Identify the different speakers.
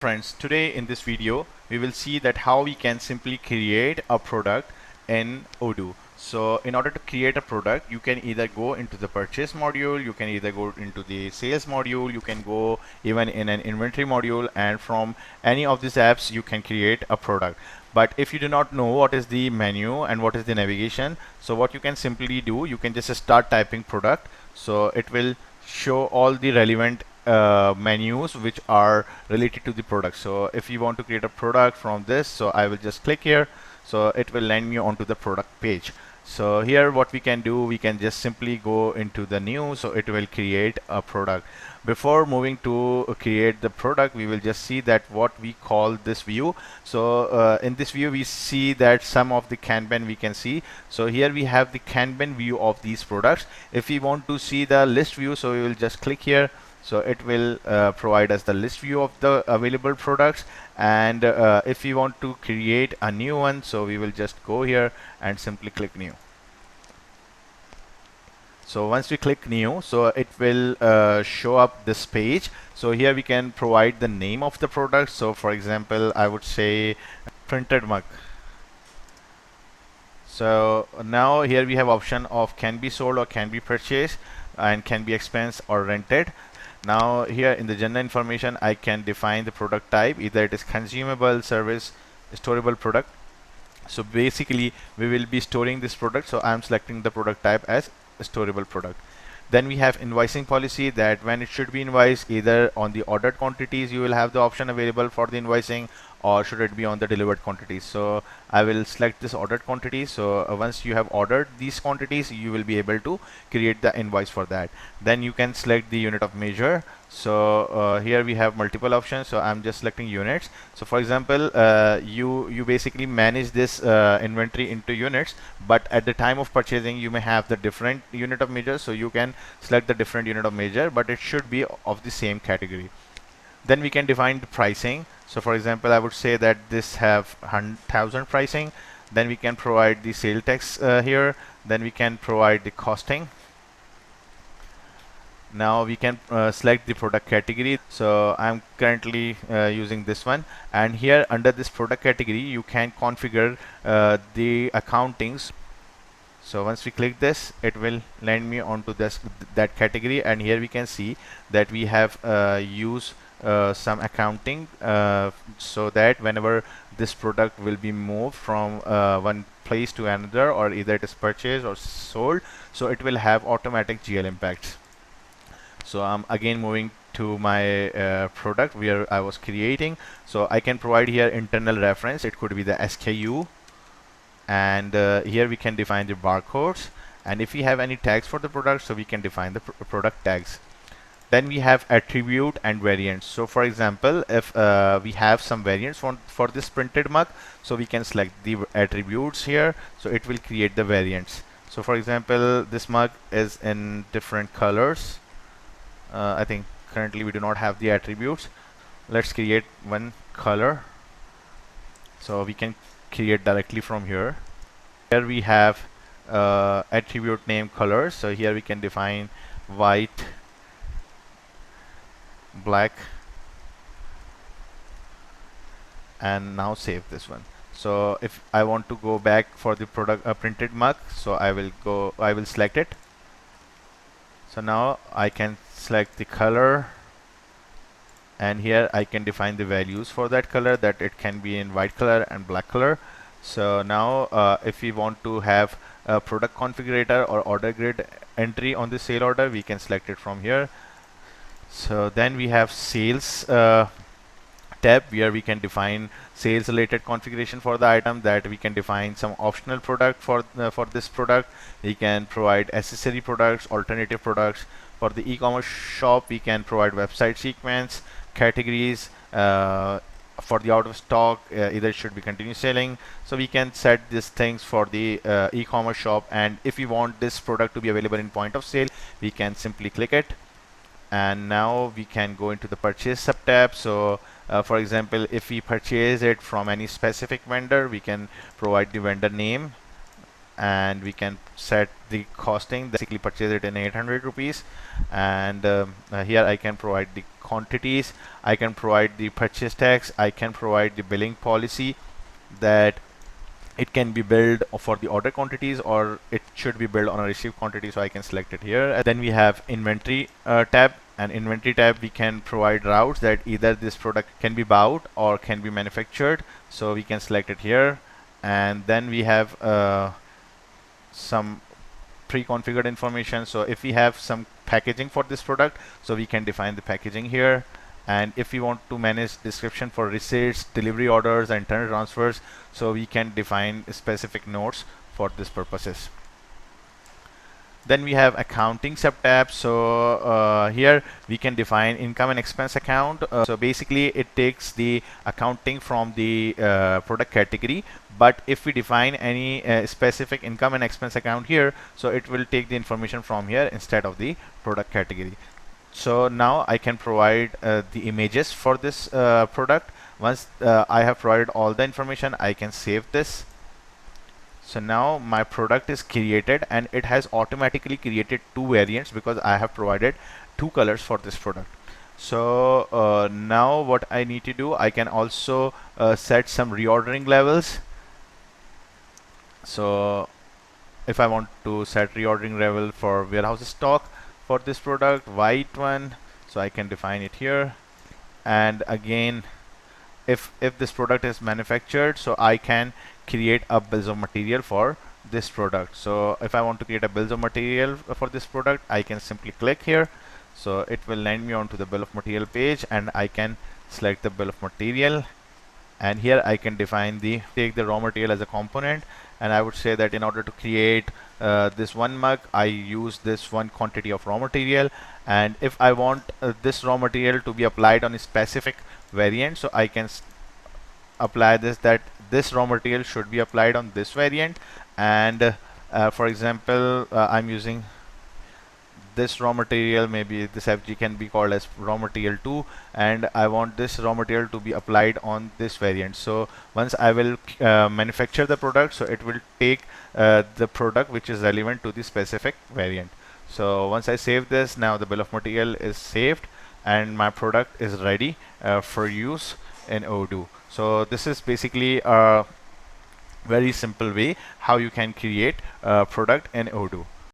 Speaker 1: Friends, today in this video we will see that how we can simply create a product in Odoo. So in order to create a product, you can either go into the purchase module, you can either go into the sales module, you can go even in an inventory module, and from any of these apps you can create a product. But if you do not know what is the menu and what is the navigation, so what you can simply do, you can just start typing product. So it will show all the relevant menus which are related to the product. So if you want to create a product from this, so I will just click here, so it will land me onto the product page. So here what we can do, we can just simply go into the new, so it will create a product. Before moving to create the product, we will just see that what we call this view. So in this view we see that some of the Kanban we can see. So here we have the Kanban view of these products. If we want to see the list view, so we will just click here, so it will provide us the list view of the available products. And if we want to create a new one, so we will just go here and simply click new. So once we click new, so it will show up this page. So here we can provide the name of the product. So for example, I would say printed mug. So now here we have option of can be sold or can be purchased, and can be expensed or rented. Now here in the general information, I can define the product type, either it is consumable, service, storable product. So basically we will be storing this product, so I'm selecting the product type as a storable product. Then we have invoicing policy, that when it should be invoiced, either on the ordered quantities you will have the option available for the invoicing, or should it be on the delivered quantities. So I will select this ordered quantities. So once you have ordered these quantities, you will be able to create the invoice for that. Then you can select the unit of measure. So here we have multiple options, so I'm just selecting units. So for example, you basically manage this inventory into units, but at the time of purchasing you may have the different unit of measure, so you can select the different unit of measure, but it should be of the same category. Then we can define the pricing. So for example, I would say that this have 100,000 pricing. Then we can provide the sale tax here. Then we can provide the costing. Now we can select the product category. So I'm currently using this one, and here under this product category you can configure the accountings. So once we click this, it will land me onto that category, and here we can see that we have used some accounting so that whenever this product will be moved from one place to another, or either it is purchased or sold, so it will have automatic GL impacts. So I'm again moving to my product where I was creating. So I can provide here internal reference. It could be the SKU, and here we can define the barcodes, and if we have any tags for the product, so we can define the product tags. Then we have attribute and variants. So for example, if we have some variants for this printed mug, so we can select the attributes here, so it will create the variants. So for example, this mug is in different colors. I think currently we do not have the attributes. Let's create one color, so we can create directly from here. Here we have attribute name colors, so here we can define white, black, and now save this one. So if I want to go back for the product printed mug, so I will select it. So now I can select the color, and here I can define the values for that color, that it can be in white color and black color. So now if we want to have a product configurator or order grid entry on the sale order, we can select it from here. So then we have sales tab, where we can define sales related configuration for the item, that we can define some optional product for this product. We can provide accessory products, alternative products. For the e-commerce shop, we can provide website sequence, categories. For the out of stock, either it should be continue selling. So we can set these things for the e-commerce shop, and if we want this product to be available in point of sale, we can simply click it. And now we can go into the purchase sub tab. So for example, if we purchase it from any specific vendor, we can provide the vendor name, and we can set the costing, basically purchase it in 800 rupees. And here I can provide the quantities, I can provide the purchase tax, I can provide the billing policy, that it can be billed for the order quantities or it should be billed on a received quantity, so I can select it here. And then we have inventory tab, and inventory tab we can provide routes that either this product can be bought or can be manufactured, so we can select it here. And then we have some pre-configured information. So if we have some packaging for this product, so we can define the packaging here. And if we want to manage description for receipts, delivery orders, and internal transfers, so we can define specific notes for this purposes. Then we have accounting subtab. So here we can define income and expense account. So basically it takes the accounting from the product category, but if we define any specific income and expense account here, so it will take the information from here instead of the product category. So now I can provide the images for this product. Once I have provided all the information, I can save this. So now my product is created, and it has automatically created two variants because I have provided two colors for this product. So now what I need to do, I can also set some reordering levels. So if I want to set reordering level for warehouse stock for this product, white one, so I can define it here. And again, if this product is manufactured, so I can create a bills of material for this product. So if I want to create a bills of material for this product, I can simply click here. So it will land me onto the bill of material page, and I can select the bill of material, and here I can define take the raw material as a component. And I would say that in order to create this one mug, I use this one quantity of raw material. And if I want this raw material to be applied on a specific variant, so I can apply this, that this raw material should be applied on this variant. And for example, I'm using this raw material, maybe this FG can be called as raw material 2, and I want this raw material to be applied on this variant. So once I will manufacture the product, so it will take the product which is relevant to the specific variant. So once I save this, now the bill of material is saved and my product is ready for use in Odoo. So this is basically a very simple way how you can create a product in Odoo.